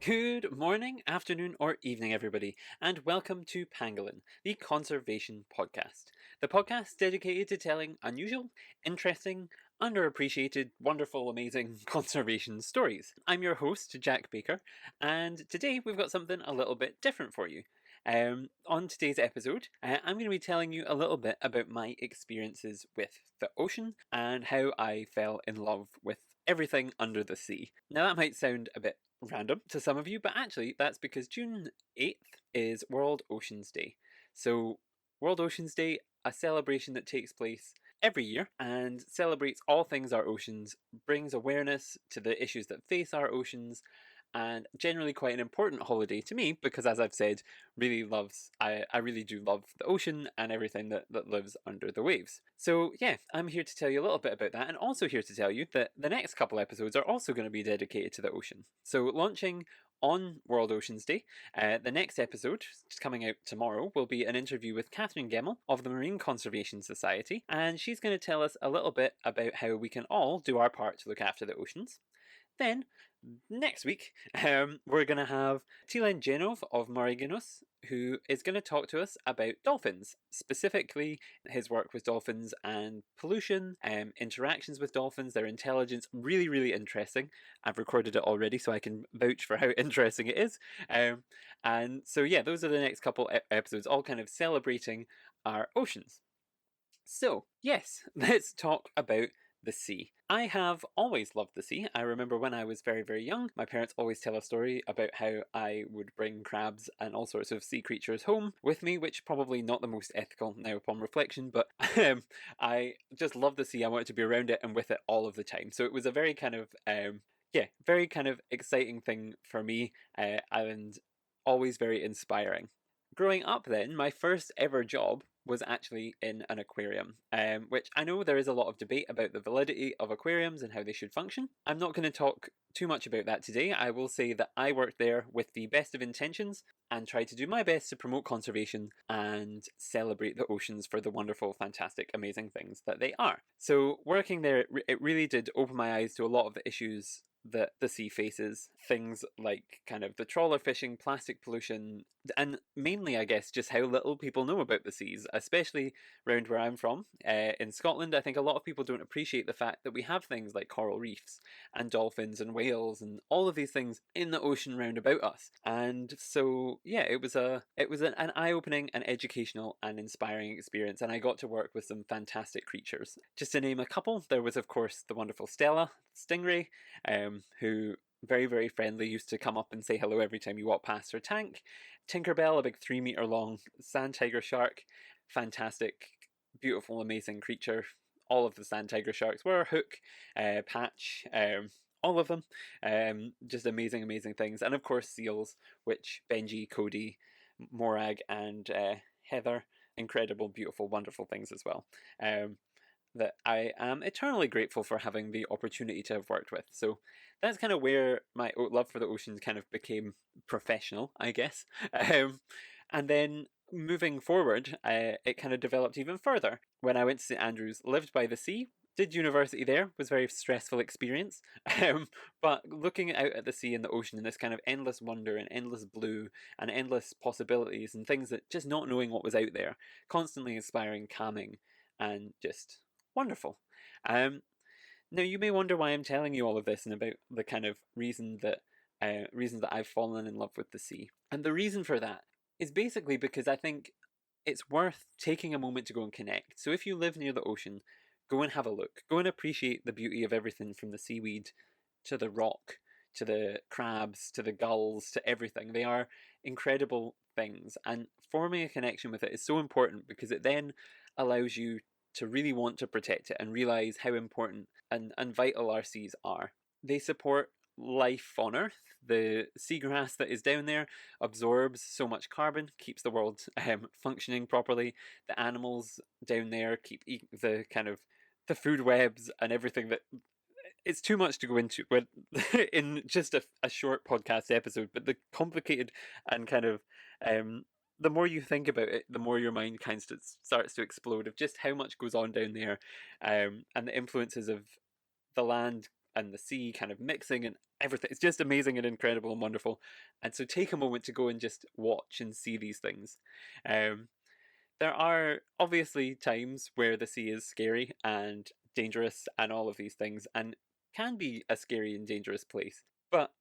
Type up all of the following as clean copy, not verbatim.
Good morning, afternoon, or evening, everybody, and welcome to Pangolin, the Conservation Podcast. The podcast dedicated to telling unusual, interesting, underappreciated, wonderful, amazing conservation stories. I'm your host, Jack Baker, and today we've got something a little bit different for you. On today's episode, I'm going to be telling you a little bit about my experiences with the ocean and how I fell in love with everything under the sea. Now, that might sound a bit random to some of you, but actually, that's because June 8th is World Oceans Day. So, World Oceans Day, a celebration that takes place every year and celebrates all things our oceans, brings awareness to the issues that face our oceans, and generally quite an important holiday to me because, as I've said, I really do love the ocean and everything that lives under the waves. So yeah, I'm here to tell you a little bit about that, and also here to tell you that the next couple episodes are also going to be dedicated to the ocean. So launching on World Oceans Day, the next episode, coming out tomorrow, will be an interview with Catherine Gemmell of the Marine Conservation Society, and she's going to tell us a little bit about how we can all do our part to look after the oceans. Then, next week, we're going to have Tilen Genov of Mariginos, who is going to talk to us about dolphins, specifically his work with dolphins and pollution, interactions with dolphins, their intelligence. Really, really interesting. I've recorded it already, so I can vouch for how interesting it is. And so, yeah, those are the next couple episodes, all kind of celebrating our oceans. So, yes, let's talk about the sea. I have always loved the sea. I remember when I was very, very young, my parents always tell a story about how I would bring crabs and all sorts of sea creatures home with me, which probably not the most ethical now upon reflection, but I just love the sea. I wanted to be around it and with it all of the time. So it was a very kind of, very kind of exciting thing for me and always very inspiring. Growing up then, my first ever job was actually in an aquarium, which I know there is a lot of debate about the validity of aquariums and how they should function. I'm not going to talk too much about that today. I will say that I worked there with the best of intentions and tried to do my best to promote conservation and celebrate the oceans for the wonderful, fantastic, amazing things that they are. So working there, it really did open my eyes to a lot of the issues that the sea faces. Things like kind of the trawler fishing, plastic pollution, and mainly, I guess, just how little people know about the seas, especially around where I'm from. In Scotland, I think a lot of people don't appreciate the fact that we have things like coral reefs and dolphins and whales and all of these things in the ocean round about us. And so, yeah, it was an eye-opening and educational and inspiring experience, and I got to work with some fantastic creatures. Just to name a couple, there was, of course, the wonderful Stella, stingray, who very, very friendly, used to come up and say hello every time you walk past her tank. Tinkerbell, a big 3 meter long sand tiger shark, fantastic, beautiful, amazing creature. All of the sand tiger sharks were Hook, Patch, all of them. Just amazing, amazing things. And of course, seals, which Benji, Cody, Morag, and Heather, incredible, beautiful, wonderful things as well. That I am eternally grateful for having the opportunity to have worked with. So that's kind of where my love for the oceans kind of became professional, I guess. And then moving forward, it kind of developed even further. When I went to St Andrews, lived by the sea, did university there, was a very stressful experience. But looking out at the sea and the ocean and this kind of endless wonder and endless blue and endless possibilities and things that just not knowing what was out there, constantly inspiring, calming, and just wonderful. Um, Now you may wonder why I'm telling you all of this and about the kind of reasons that I've fallen in love with the sea. And the reason for that is basically because I think it's worth taking a moment to go and connect. So if you live near the ocean, go and have a look. Go and appreciate the beauty of everything from the seaweed to the rock to the crabs to the gulls to everything. They are incredible things, and forming a connection with it is so important because it then allows you to really want to protect it and realize how important and vital our seas are. They support life on Earth. The seagrass that is down there absorbs so much carbon, keeps the world functioning properly. The animals down there keep the kind of the food webs and everything that it's too much to go into but in just a short podcast episode, but the complicated and kind of the more you think about it, the more your mind kind of starts to explode of just how much goes on down there, and the influences of the land and the sea kind of mixing and everything. It's just amazing and incredible and wonderful. And so take a moment to go and just watch and see these things. Um, there are obviously times where the sea is scary and dangerous and all of these things, and can be a scary and dangerous place. But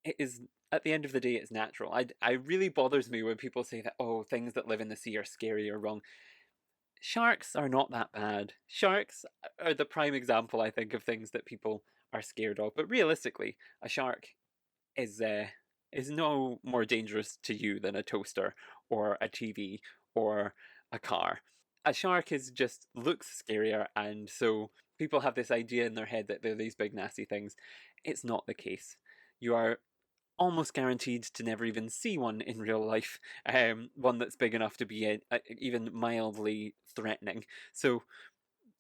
it is, at the end of the day, it's natural. I really bothers me when people say that, oh, things that live in the sea are scary or wrong. Sharks are not that bad. Sharks are the prime example, I think, of things that people are scared of. But realistically, a shark is uh, is no more dangerous to you than a toaster or a TV or a car. A shark is just looks scarier, and so people have this idea in their head that they're these big nasty things. It's not the case. You are almost guaranteed to never even see one in real life. One that's big enough to be even mildly threatening. So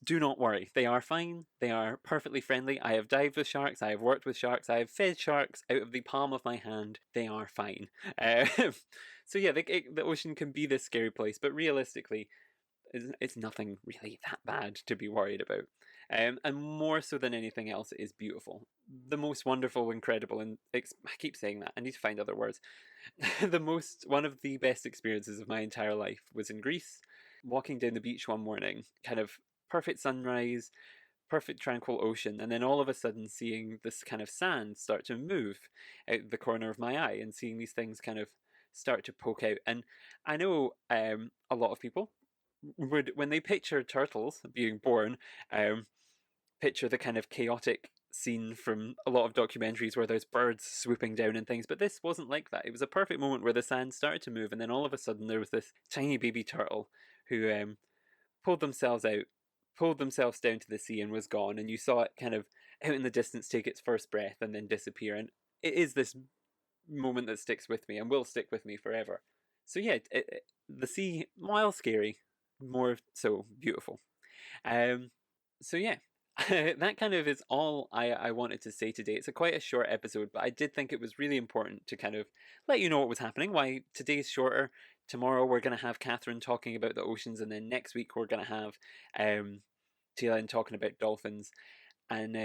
do not worry. They are fine. They are perfectly friendly. I have dived with sharks. I have worked with sharks. I have fed sharks out of the palm of my hand. They are fine. Uh, so yeah, the ocean can be this scary place, but realistically, it's nothing really that bad to be worried about. And more so than anything else, it is beautiful. The most wonderful, incredible, and I keep saying that. I need to find other words. One of the best experiences of my entire life was in Greece, walking down the beach one morning, kind of perfect sunrise, perfect tranquil ocean, and then all of a sudden seeing this kind of sand start to move out the corner of my eye, and seeing these things kind of start to poke out. And I know a lot of people would, when they picture turtles being born, um, picture the kind of chaotic scene from a lot of documentaries where there's birds swooping down and things, but this wasn't like that. It was a perfect moment where the sand started to move, and then all of a sudden there was this tiny baby turtle who pulled themselves out, pulled themselves down to the sea, and was gone. And you saw it kind of out in the distance take its first breath and then disappear. And it is this moment that sticks with me and will stick with me forever. So yeah, the sea, while scary, more so beautiful. Um, so yeah, that kind of is all I wanted to say today. It's quite a short episode, but I did think it was really important to kind of let you know what was happening. Why today's shorter. Tomorrow we're going to have Catherine talking about the oceans, and then next week we're going to have Taylor talking about dolphins. And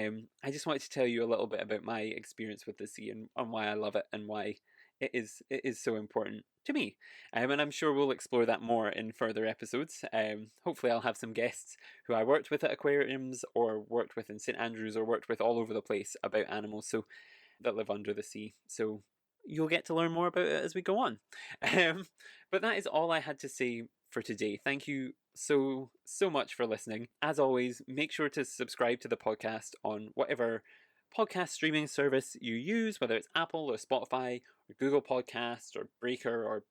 I just wanted to tell you a little bit about my experience with the sea, and why I love it, and why it is so important to me. And I'm sure we'll explore that more in further episodes. Hopefully I'll have some guests who I worked with at aquariums, or worked with in St Andrews, or worked with all over the place about animals that live under the sea. So you'll get to learn more about it as we go on. But that is all I had to say for today. Thank you so much for listening. As always, make sure to subscribe to the podcast on whatever podcast streaming service you use, whether it's Apple or Spotify or Google Podcasts or Breaker or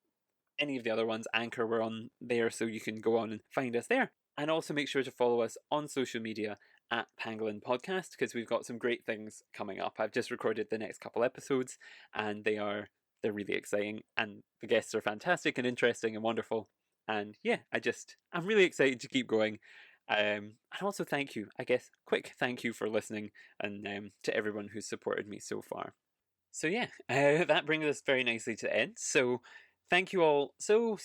any of the other ones. Anchor, we're on there, so you can go on and find us there. And also make sure to follow us on social media at Pangolin Podcast, because we've got some great things coming up. I've just recorded the next couple episodes, and they're really exciting, and the guests are fantastic and interesting and wonderful. And yeah, I'm really excited to keep going. And also thank you, I guess, quick thank you for listening, and to everyone who's supported me so far. So yeah, that brings us very nicely to the end. So thank you all so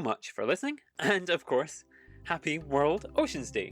much for listening, and of course, happy World Oceans Day.